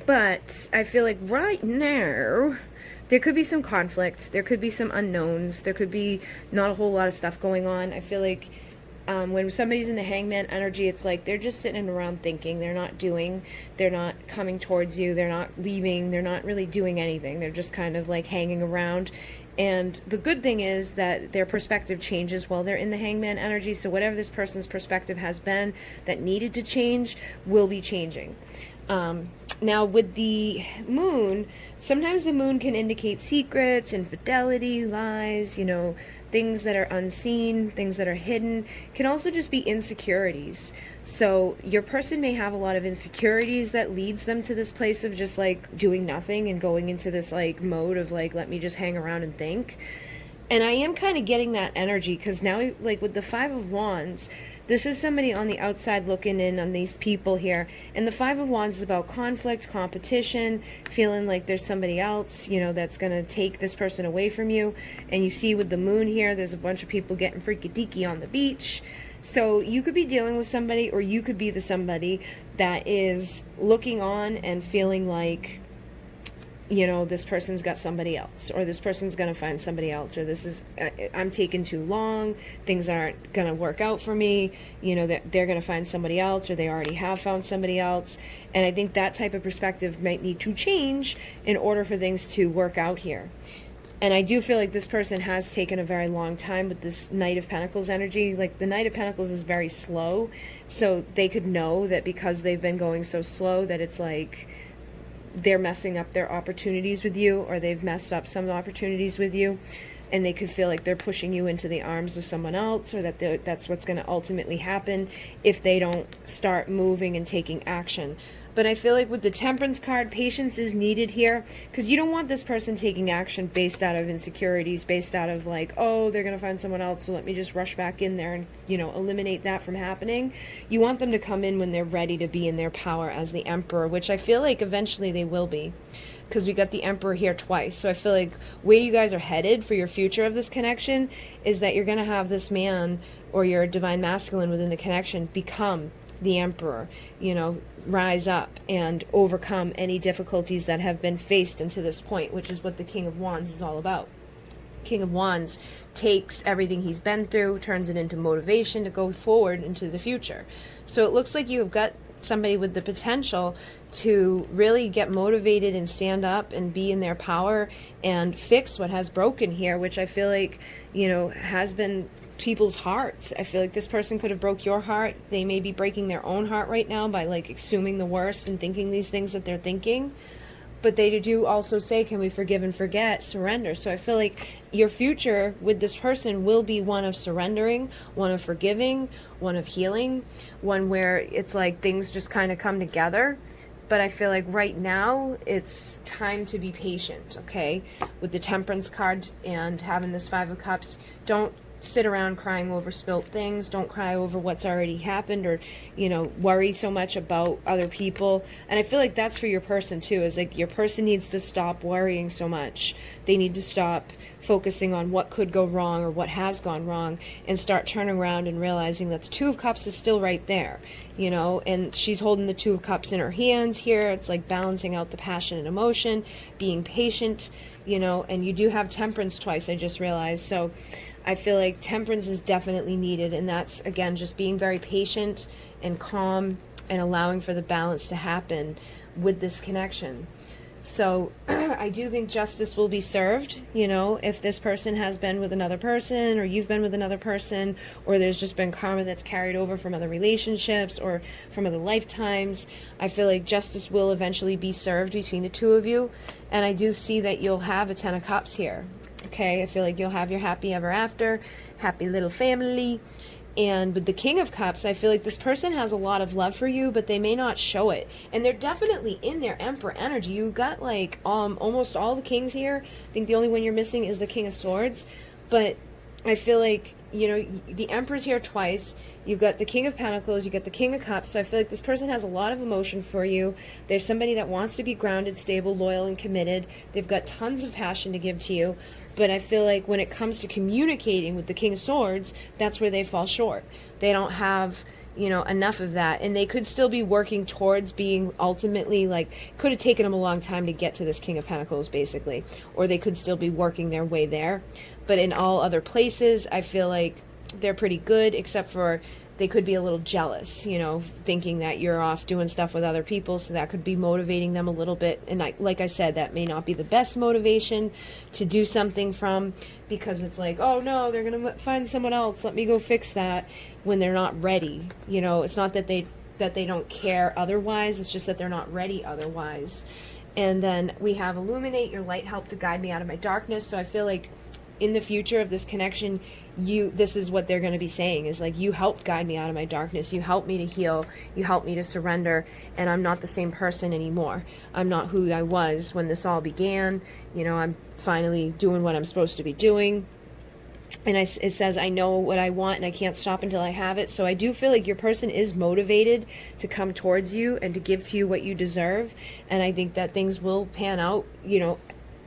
But I feel like right now there could be some conflict, there could be some unknowns, there could be not a whole lot of stuff going on. I feel like when somebody's in the Hangman energy, it's like they're just sitting around thinking. They're not doing, they're not coming towards you, they're not leaving, they're not really doing anything. They're just kind of like hanging around. And the good thing is that their perspective changes while they're in the Hangman energy. So whatever this person's perspective has been that needed to change will be changing. Now with the Moon, sometimes the Moon can indicate secrets, infidelity, lies, you know, things that are unseen, things that are hidden. Can also just be insecurities. So your person may have a lot of insecurities that leads them to this place of just like doing nothing and going into this like mode of like, let me just hang around and think. And I am kind of getting that energy because now, like with the Five of Wands, this is somebody on the outside looking in on these people here. And the Five of Wands is about conflict, competition, feeling like there's somebody else, you know, that's going to take this person away from you. And you see with the Moon here, there's a bunch of people getting freaky deaky on the beach. So you could be dealing with somebody, or you could be the somebody that is looking on and feeling like, you know, this person's got somebody else, or this person's going to find somebody else, or this is, I'm taking too long, things aren't going to work out for me, you know, that they're going to find somebody else, or they already have found somebody else. And I think that type of perspective might need to change in order for things to work out here. And I do feel like this person has taken a very long time with this Knight of Pentacles energy. Like the Knight of Pentacles is very slow, so they could know that because they've been going so slow that it's like they're messing up their opportunities with you, or they've messed up some opportunities with you, and they could feel like they're pushing you into the arms of someone else, or that that's what's going to ultimately happen if they don't start moving and taking action. But I feel like with the Temperance card, patience is needed here, because you don't want this person taking action based out of insecurities, based out of like, oh, they're going to find someone else, so let me just rush back in there and, you know, eliminate that from happening. You want them to come in when they're ready to be in their power as the Emperor, which I feel like eventually they will be, because we got the Emperor here twice. So I feel like where you guys are headed for your future of this connection is that you're going to have this man, or your divine masculine within the connection, become the Emperor, you know, rise up and overcome any difficulties that have been faced into this point, which is what the King of Wands is all about. King of Wands takes everything he's been through, turns it into motivation to go forward into the future. So it looks like you have got somebody with the potential to really get motivated and stand up and be in their power and fix what has broken here, which I feel like, you know, has been people's hearts. I feel like this person could have broke your heart. They may be breaking their own heart right now by like assuming the worst and thinking these things that they're thinking. but they do also say, can we forgive and forget, surrender. So I feel like your future with this person will be one of surrendering, one of forgiving, one of healing, one where it's like things just kind of come together. But I feel like right now it's time to be patient, okay? With the Temperance card and having this Five of Cups, don't sit around crying over spilt things. Don't cry over what's already happened, or, you know, worry so much about other people. And I feel like that's for your person too, is like your person needs to stop worrying so much. They need to stop focusing on what could go wrong or what has gone wrong, and start turning around and realizing that the Two of Cups is still right there, you know, and she's holding the Two of Cups in her hands here. It's like balancing out the passion and emotion, being patient, you know, and you do have Temperance twice, I just realized. So I feel like Temperance is definitely needed, and that's, again, just being very patient and calm and allowing for the balance to happen with this connection. So I do think justice will be served, you know, if this person has been with another person, or you've been with another person, or there's just been karma that's carried over from other relationships or from other lifetimes. I feel like justice will eventually be served between the two of you, and I do see that you'll have a Ten of Cups here. Okay, I feel like you'll have your happy ever after, happy little family. And with the King of Cups, I feel like this person has a lot of love for you, but they may not show it. And they're definitely in their Emperor energy. You got like almost all the kings here. I think the only one you're missing is the King of Swords. But I feel like, you know, the Emperor's here twice. You've got the King of Pentacles, you got the King of Cups. So I feel like this person has a lot of emotion for you. There's somebody that wants to be grounded, stable, loyal, and committed. They've got tons of passion to give to you. But I feel like when it comes to communicating with the King of Swords, that's where they fall short. They don't have, you know, enough of that. And they could still be working towards being ultimately, like, could have taken them a long time to get to this King of Pentacles, basically. Or they could still be working their way there. But in all other places, I feel like they're pretty good, except for they could be a little jealous, you know, thinking that you're off doing stuff with other people, so that could be motivating them a little bit. And like I said, that may not be the best motivation to do something from, because it's like, oh no, they're going to find someone else, let me go fix that, when they're not ready. You know, it's not that they don't care otherwise, it's just that they're not ready otherwise. And then we have illuminate, your light helped to guide me out of my darkness. So I feel like in the future of this connection, this is what they're going to be saying, is like, you helped guide me out of my darkness, you helped me to heal, you helped me to surrender, and I'm not the same person anymore. I'm not who I was when this all began. You know, I'm finally doing what I'm supposed to be doing. And it says, I know what I want and I can't stop until I have it. So I do feel like your person is motivated to come towards you and to give to you what you deserve. And I think that things will pan out, you know,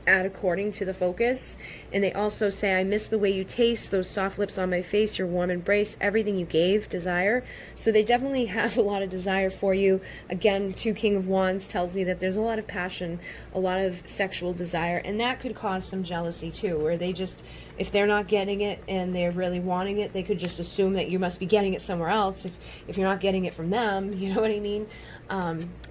according to the focus. And they also say, I miss the way you taste, those soft lips on my face, your warm embrace, everything you gave, desire. So they definitely have a lot of desire for you. Again, 2 King of Wands tells me that there's a lot of passion, a lot of sexual desire, and that could cause some jealousy too, where they just, if they're not getting it and they're really wanting it, they could just assume that you must be getting it somewhere else if you're not getting it from them, you know what I mean?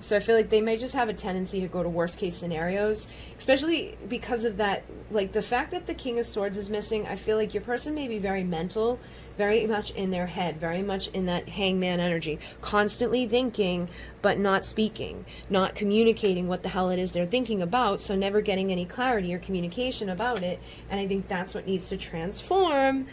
So I feel like they may just have a tendency to go to worst case scenarios, especially because of that, like the fact that the King of Swords is missing. I feel like your person may be very mental, very much in their head, very much in that hangman energy, constantly thinking, but not speaking, not communicating what the hell it is they're thinking about, so never getting any clarity or communication about it. And I think that's what needs to transform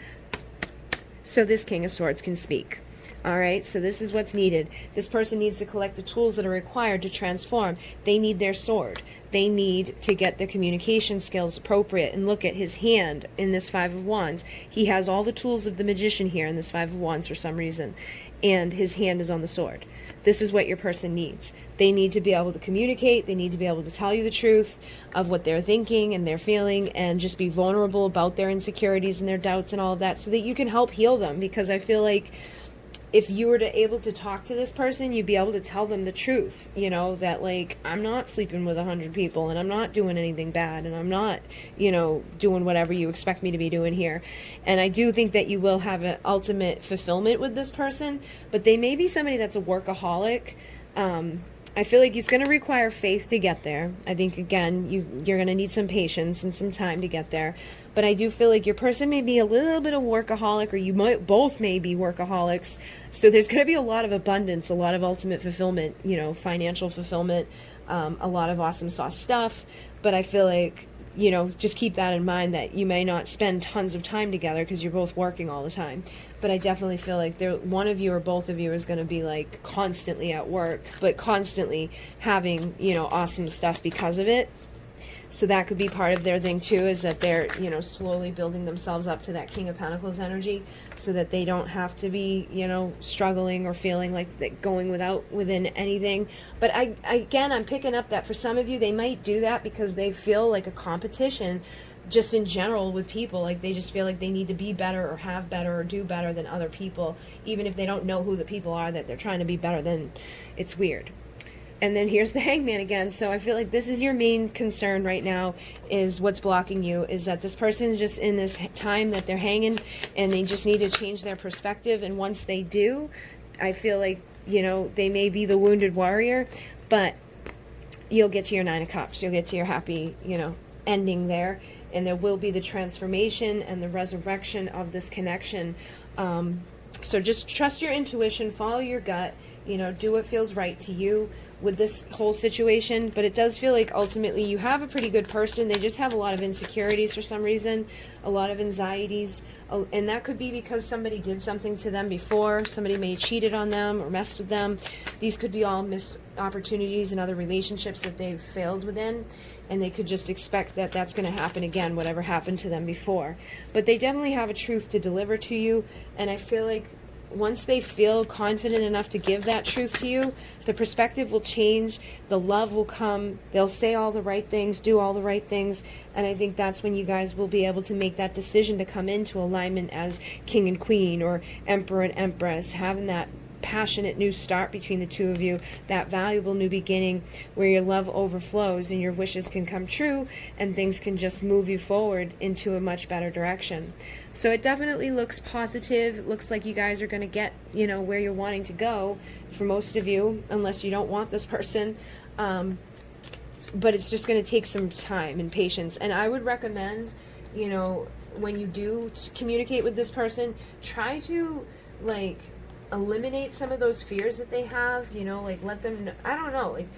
so this King of Swords can speak. All right, so this is what's needed. This person needs to collect the tools that are required to transform. They need their sword. They need to get their communication skills appropriate. And look at his hand in this 5 of Wands. He has all the tools of the magician here in this 5 of Wands for some reason. And his hand is on the sword. This is what your person needs. They need to be able to communicate. They need to be able to tell you the truth of what they're thinking and they're feeling, and just be vulnerable about their insecurities and their doubts and all of that, so that you can help heal them. Because I feel like if you were to able to talk to this person, you'd be able to tell them the truth, you know, that like, I'm not sleeping with 100 people and I'm not doing anything bad and I'm not, you know, doing whatever you expect me to be doing here. And I do think that you will have an ultimate fulfillment with this person, but they may be somebody that's a workaholic. I feel like it's going to require faith to get there. I think, again, you're going to need some patience and some time to get there. But I do feel like your person may be a little bit of workaholic, or you might both may be workaholics. So there's going to be a lot of abundance, a lot of ultimate fulfillment, you know, financial fulfillment, a lot of awesome sauce stuff. But I feel like, you know, just keep that in mind, that you may not spend tons of time together because you're both working all the time. But I definitely feel like one of you or both of you is going to be like constantly at work, but constantly having, you know, awesome stuff because of it. So that could be part of their thing too, is that they're, you know, slowly building themselves up to that King of Pentacles energy, so that they don't have to be, you know, struggling or feeling like they're going within anything. But again, I'm picking up that for some of you, they might do that because they feel like a competition just in general with people. Like they just feel like they need to be better or have better or do better than other people, even if they don't know who the people are that they're trying to be better than. It's weird. And then here's the Hangman again. So I feel like this is your main concern right now, is what's blocking you, is that this person's just in this time that they're hanging and they just need to change their perspective. And once they do, I feel like, you know, they may be the wounded warrior, but you'll get to your Nine of Cups. You'll get to your happy, you know, ending there. And there will be the transformation and the resurrection of this connection. So just trust your intuition, follow your gut, you know, do what feels right to you with this whole situation. But it does feel like ultimately you have a pretty good person. They just have a lot of insecurities for some reason, a lot of anxieties, and that could be because somebody did something to them before. Somebody may have cheated on them or messed with them. These could be all missed opportunities in other relationships that they've failed within, and they could just expect that that's going to happen again, whatever happened to them before. But they definitely have a truth to deliver to you, and I feel like once they feel confident enough to give that truth to you, the perspective will change, the love will come, they'll say all the right things, do all the right things, and I think that's when you guys will be able to make that decision to come into alignment as king and queen, or emperor and empress, having that passionate new start between the two of you, that valuable new beginning where your love overflows and your wishes can come true and things can just move you forward into a much better direction. So it definitely looks positive. It looks like you guys are going to get, you know, where you're wanting to go for most of you, unless you don't want this person. But it's just going to take some time and patience. And I would recommend, you know, when you do communicate with this person, try to like eliminate some of those fears that they have, you know, like let them know, I don't know, like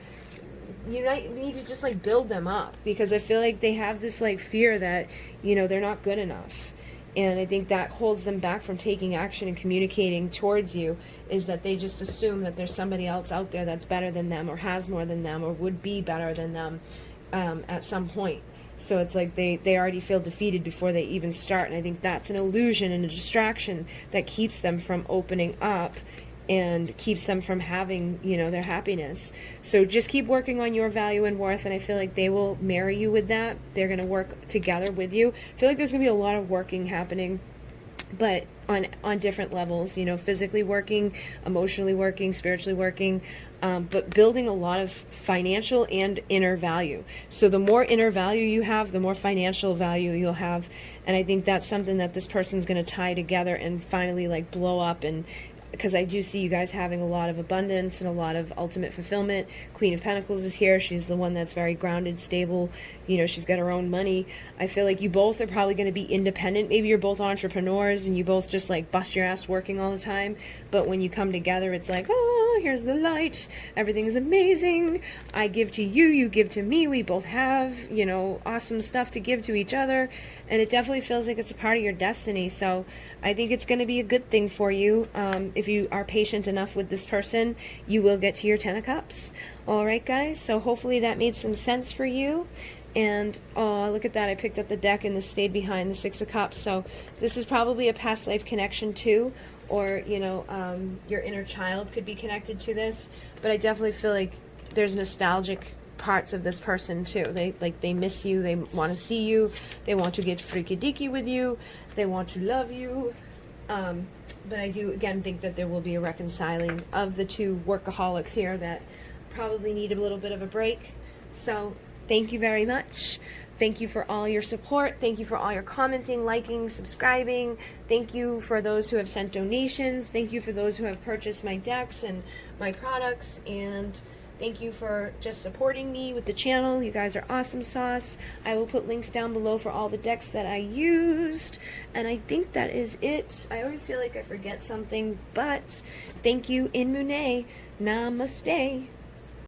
you might need to just like build them up, because I feel like they have this like fear that, you know, they're not good enough. And I think that holds them back from taking action and communicating towards you, is that they just assume that there's somebody else out there that's better than them or has more than them or would be better than them at some point. So it's like they already feel defeated before they even start. And I think that's an illusion and a distraction that keeps them from opening up and keeps them from having, you know, their happiness. So just keep working on your value and worth, and I feel like they will marry you with that. They're going to work together with you. I feel like there's going to be a lot of working happening, but on different levels, you know, physically working, emotionally working, spiritually working, but building a lot of financial and inner value. So the more inner value you have, the more financial value you'll have. And I think that's something that this person's going to tie together and finally like blow up, and because I do see you guys having a lot of abundance and a lot of ultimate fulfillment. Queen of Pentacles is here. She's the one that's very grounded, stable. You know, she's got her own money. I feel like you both are probably going to be independent. Maybe you're both entrepreneurs and you both just like bust your ass working all the time. But when you come together, it's like, oh, here's the light. Everything's amazing. I give to you, you give to me. We both have, you know, awesome stuff to give to each other. And it definitely feels like it's a part of your destiny. So I think it's going to be a good thing for you. If you are patient enough with this person, you will get to your 10 of Cups. All right, guys. So hopefully that made some sense for you. And look at that. I picked up the deck and this stayed behind, the 6 of Cups. So this is probably a past life connection too. Or, you know, your inner child could be connected to this. But I definitely feel like there's nostalgic parts of this person too. They miss you, they want to see you, they want to get freaky deaky with you, they want to love you. But I do again think that there will be a reconciling of the two workaholics here that probably need a little bit of a break. So thank you very much. Thank you for all your support. Thank you for all your commenting, liking, subscribing. Thank you for those who have sent donations. Thank you for those who have purchased my decks and my products. And thank you for just supporting me with the channel. You guys are awesome sauce. I will put links down below for all the decks that I used. And I think that is it. I always feel like I forget something, but thank you in Monet. Namaste.